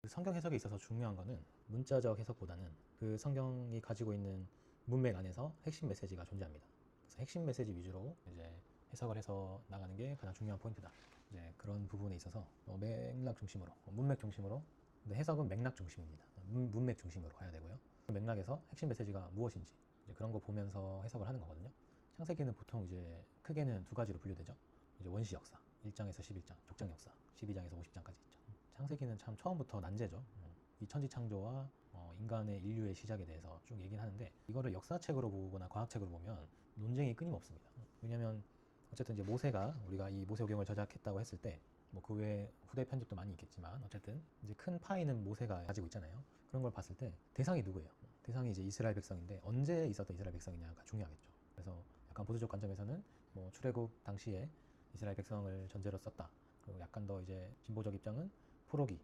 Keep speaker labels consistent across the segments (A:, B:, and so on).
A: 성경 해석에 있어서 중요한 거는 문자적 해석보다는 그 성경이 가지고 있는 문맥 안에서 핵심 메시지가 존재합니다. 그래서 핵심 메시지 위주로 이제 해석을 해서 나가는 게 가장 중요한 포인트다. 이제 그런 부분에 있어서 맥락 중심으로, 문맥 중심으로, 근데 해석은 맥락 중심입니다. 문맥 중심으로 가야 되고요. 그 맥락에서 핵심 메시지가 무엇인지 이제 그런 거 보면서 해석을 하는 거거든요. 창세기는 보통 이제 크게는 두 가지로 분류되죠. 이제 원시 역사, 1장에서 11장, 족장 역사, 12장에서 50장까지 있죠. 창세기는 참 처음부터 난제죠. 이 천지창조와 인간의 인류의 시작에 대해서 쭉 얘기는 하는데, 이거를 역사책으로 보거나 과학책으로 보면 논쟁이 끊임없습니다. 왜냐면 어쨌든 이제 모세가, 우리가 이 모세오경을 저작했다고 했을 때 뭐 그 외에 후대 편집도 많이 있겠지만 어쨌든 이제 큰 파이는 모세가 가지고 있잖아요. 그런 걸 봤을 때 대상이 누구예요? 대상이 이제 이스라엘 백성인데 언제 있었던 이스라엘 백성이냐가 중요하겠죠. 그래서 약간 보수적 관점에서는 뭐 출애굽 당시에 이스라엘 백성을 전제로 썼다. 그리고 약간 더 이제 진보적 입장은 포로기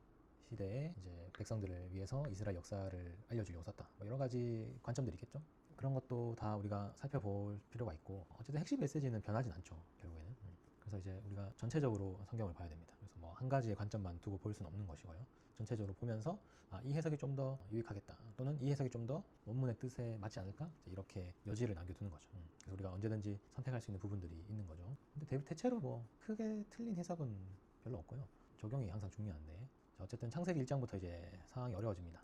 A: 시대에 이제 백성들을 위해서 이스라엘 역사를 알려주려고 썼다. 뭐 여러 가지 관점들이 있겠죠. 그런 것도 다 우리가 살펴볼 필요가 있고, 어쨌든 핵심 메시지는 변하진 않죠, 결국에는. 그래서 이제 우리가 전체적으로 성경을 봐야 됩니다. 그래서 뭐 한 가지의 관점만 두고 볼 수는 없는 것이고요. 전체적으로 보면서 이 해석이 좀 더 유익하겠다, 또는 이 해석이 좀 더 원문의 뜻에 맞지 않을까, 이렇게 여지를 남겨두는 거죠. 그래서 우리가 언제든지 선택할 수 있는 부분들이 있는 거죠. 근데 대체로 뭐 크게 틀린 해석은 별로 없고요. 적용이 항상 중요한데, 어쨌든 창세기 1장부터 이제 상황이 어려워집니다.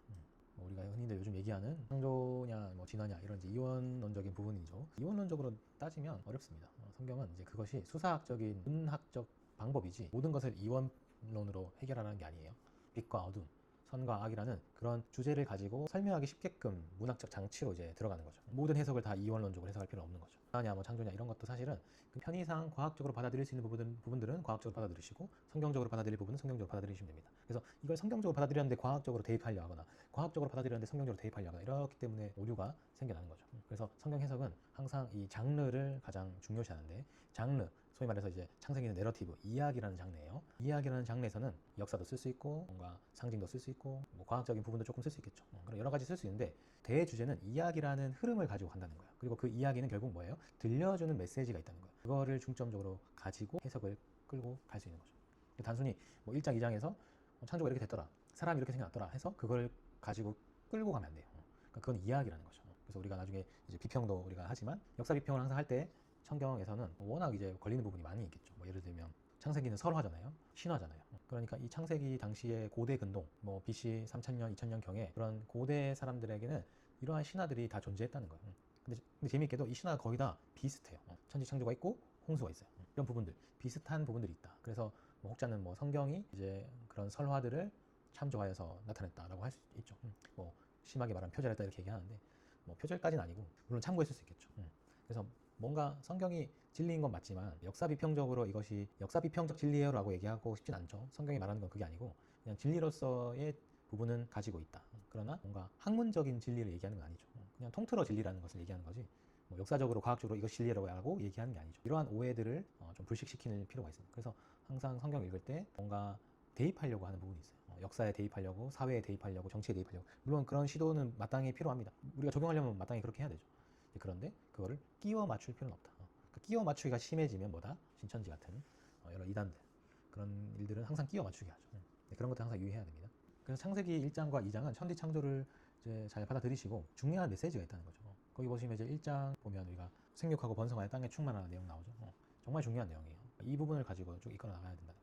A: 뭐 우리가 흔히들 요즘 얘기하는 창조냐 뭐 진화냐 이런 이제 이원론적인 부분이죠. 이원론적으로 따지면 어렵습니다. 성경은 이제 그것이 수사학적인 문학적 방법이지 모든 것을 이원론으로 해결하라는 게 아니에요. 빛과 어둠, 선과 악이라는 그런 주제를 가지고 설명하기 쉽게끔 문학적 장치로 이제 들어가는 거죠. 모든 해석을 다 이원론적으로 해석할 필요는 없는 거죠. 진화냐 뭐 창조냐 이런 것도 사실은 그 편의상 과학적으로 받아들일 수 있는 부분들은 과학적으로 받아들이시고, 성경적으로 받아들일 부분은 성경적으로 받아들이시면 됩니다. 그래서 이걸 성경적으로 받아들였는데 과학적으로 대입하려 하거나, 과학적으로 받아들였는데 성경적으로 대입하려 하거나, 이렇기 때문에 오류가 생겨나는 거죠. 그래서 성경 해석은 항상 이 장르를 가장 중요시하는데, 장르, 소위 말해서 이제 창세기는 내러티브, 이야기라는 장르예요. 이야기라는 장르에서는 역사도 쓸 수 있고, 뭔가 상징도 쓸 수 있고, 뭐 과학적인 부분도 조금 쓸 수 있겠죠. 그런 여러 가지 쓸 수 있는데, 대주제는 이야기라는 흐름을 가지고 간다는 거예요. 그리고 그 이야기는 결국 뭐예요? 들려주는 메시지가 있다는 거예요. 그거를 중점적으로 가지고 해석을 끌고 갈 수 있는 거죠. 단순히 뭐 1장, 2장에서 창조가 이렇게 됐더라, 사람이 이렇게 생겨났더라 해서 그걸 가지고 끌고 가면 안 돼요. 그러니까 그건 이야기라는 거죠. 그래서 우리가 나중에 이제 비평도 우리가 하지만, 역사 비평을 항상 할 때 성경에서는 워낙 이제 걸리는 부분이 많이 있겠죠. 뭐 예를 들면 창세기는 설화잖아요. 신화잖아요. 그러니까 이 창세기 당시의 고대 근동, 뭐 BC 3000년, 2000년 경에 그런 고대 사람들에게는 이러한 신화들이 다 존재했다는 거예요. 근데 재미있게도 이 신화가 거의 다 비슷해요. 천지 창조가 있고 홍수가 있어요. 이런 부분들, 비슷한 부분들이 있다. 그래서 뭐 혹자는 뭐 성경이 이제 그런 설화들을 참조하여서 나타냈다라고 할 수 있죠. 뭐 심하게 말하면 표절했다 이렇게 얘기하는데, 뭐 표절까지는 아니고 물론 참고했을 수 있겠죠. 그래서 뭔가 성경이 진리인 건 맞지만 역사 비평적으로 이것이 역사 비평적 진리예요라고 얘기하고 싶진 않죠. 성경이 말하는 건 그게 아니고 그냥 진리로서의 부분은 가지고 있다. 그러나 뭔가 학문적인 진리를 얘기하는 건 아니죠. 그냥 통틀어 진리라는 것을 얘기하는 거지, 뭐 역사적으로 과학적으로 이것 진리라고 하고 얘기하는 게 아니죠. 이러한 오해들을 좀 불식시키는 필요가 있습니다. 그래서 항상 성경 읽을 때 뭔가 대입하려고 하는 부분이 있어요. 역사에 대입하려고, 사회에 대입하려고, 정치에 대입하려고. 물론 그런 시도는 마땅히 필요합니다. 우리가 적용하려면 마땅히 그렇게 해야 되죠. 그런데 그거를 끼워 맞출 필요는 없다. 그 끼워 맞추기가 심해지면 뭐다? 신천지 같은 여러 이단들, 그런 일들은 항상 끼워 맞추게 하죠. 그런 것도 항상 유의해야 됩니다. 그래서 창세기 1장과 2장은 천지 창조를 이제 잘 받아들이시고 중요한 메시지가 있다는 거죠. 거기 보시면 이제 1장 보면 우리가 생육하고 번성하여 땅에 충만하는 내용 나오죠. 정말 중요한 내용이에요. 이 부분을 가지고 쭉 이끌어 나가야 된다.